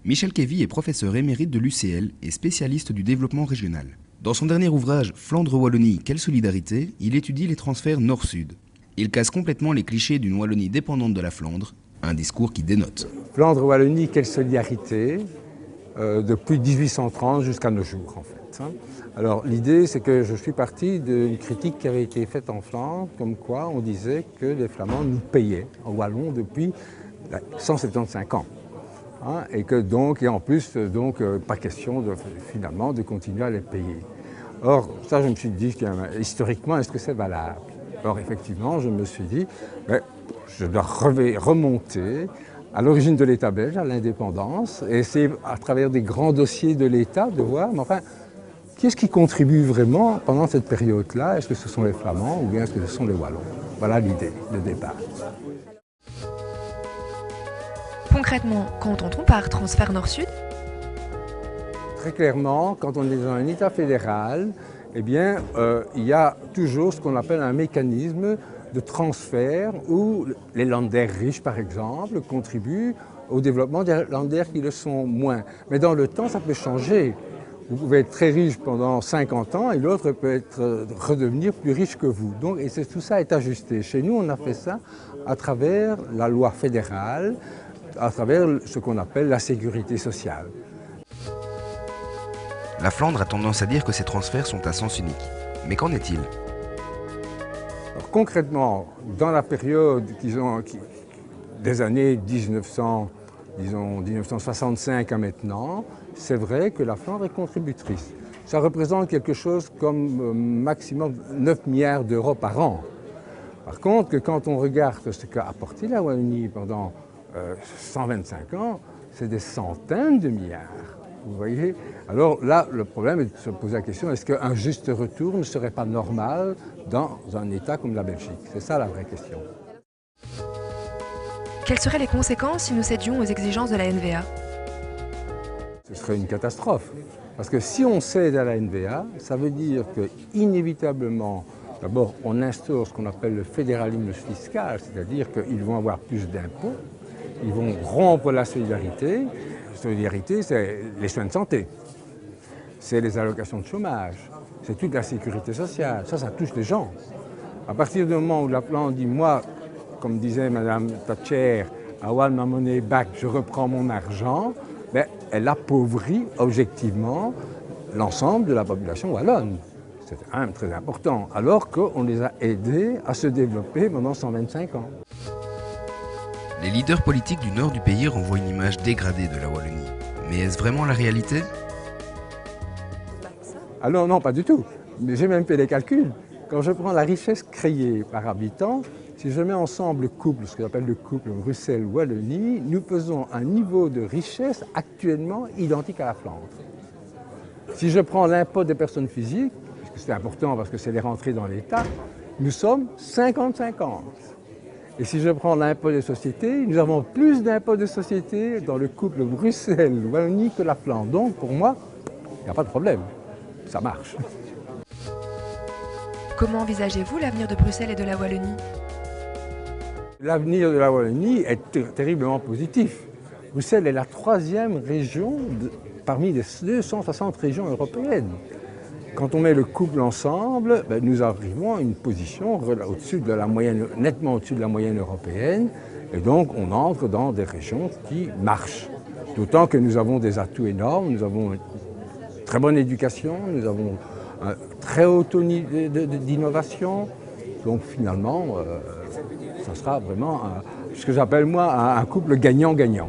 Michel Kévy est professeur émérite de l'UCL et spécialiste du développement régional. Dans son dernier ouvrage « Flandre-Wallonie, quelle solidarité ?» il étudie les transferts nord-sud. Il casse complètement les clichés d'une Wallonie dépendante de la Flandre, un discours qui dénote. Flandre-Wallonie, quelle solidarité depuis 1830 jusqu'à nos jours en fait. Alors l'idée c'est que je suis parti d'une critique qui avait été faite en Flandre, comme quoi on disait que les Flamands nous payaient en Wallon depuis 175 ans. Et que donc, et en plus, pas question finalement de continuer à les payer. Or, ça je me suis dit, historiquement, est-ce que c'est valable? Alors effectivement, je me suis dit, je dois remonter à l'origine de l'État belge, à l'indépendance, et essayer à travers des grands dossiers de l'État de voir, mais enfin, qui est-ce qui contribue vraiment pendant cette période-là? Est-ce que ce sont les Flamands ou bien est-ce que ce sont les Wallons? Voilà l'idée de départ. Concrètement, qu'entend-on par transfert nord-sud? Très clairement, quand on est dans un État fédéral, eh bien, il y a toujours ce qu'on appelle un mécanisme de transfert où les Länder riches, par exemple, contribuent au développement des Länder qui le sont moins. Mais dans le temps, ça peut changer. Vous pouvez être très riche pendant 50 ans et l'autre peut redevenir plus riche que vous. Donc, et tout ça est ajusté. Chez nous, on a fait ça à travers la loi fédérale, à travers ce qu'on appelle la sécurité sociale. La Flandre a tendance à dire que ces transferts sont à sens unique. Mais qu'en est-il? Alors, concrètement, dans la période des années 1965 à maintenant, c'est vrai que la Flandre est contributrice. Ça représente quelque chose comme maximum 9 milliards d'euros par an. Par contre, quand on regarde ce qu'a apporté la Wallonie pendant 125 ans, c'est des centaines de milliards. Vous voyez? Alors là, le problème est de se poser la question, est-ce qu'un juste retour ne serait pas normal dans un État comme la Belgique? C'est ça la vraie question. Quelles seraient les conséquences si nous cédions aux exigences de la NVA? Ce serait une catastrophe. Parce que si on cède à la NVA, ça veut dire qu'inévitablement, d'abord, on instaure ce qu'on appelle le fédéralisme fiscal, c'est-à-dire qu'ils vont avoir plus d'impôts, ils vont rompre la solidarité. La solidarité, c'est les soins de santé, c'est les allocations de chômage, c'est toute la sécurité sociale. Ça touche les gens. À partir du moment où la Flandre dit, moi, comme disait Mme Thatcher, I want my money back, je reprends mon argent, elle appauvrit objectivement l'ensemble de la population wallonne. C'est quand même très important, alors qu'on les a aidés à se développer pendant 125 ans. Les leaders politiques du nord du pays renvoient une image dégradée de la Wallonie. Mais est-ce vraiment la réalité? Alors non, pas du tout. Mais j'ai même fait les calculs. Quand je prends la richesse créée par habitant, si je mets ensemble le couple, ce qu'on appelle le couple Bruxelles-Wallonie, nous faisons un niveau de richesse actuellement identique à la Flandre. Si je prends l'impôt des personnes physiques, puisque c'est important parce que c'est les rentrées dans l'État, nous sommes 50-50. Et si je prends l'impôt des sociétés, nous avons plus d'impôts de sociétés dans le couple Bruxelles-Wallonie que la Flandre. Donc pour moi, il n'y a pas de problème, ça marche. Comment envisagez-vous l'avenir de Bruxelles et de la Wallonie? L'avenir de la Wallonie est terriblement positif. Bruxelles est la 3e région parmi les 260 régions européennes. Quand on met le couple ensemble, nous arrivons à une position au-dessus de la moyenne, nettement au-dessus de la moyenne européenne, et donc on entre dans des régions qui marchent. D'autant que nous avons des atouts énormes, nous avons une très bonne éducation, nous avons un très haut taux d'innovation, donc finalement, ça sera vraiment ce que j'appelle moi un couple gagnant-gagnant.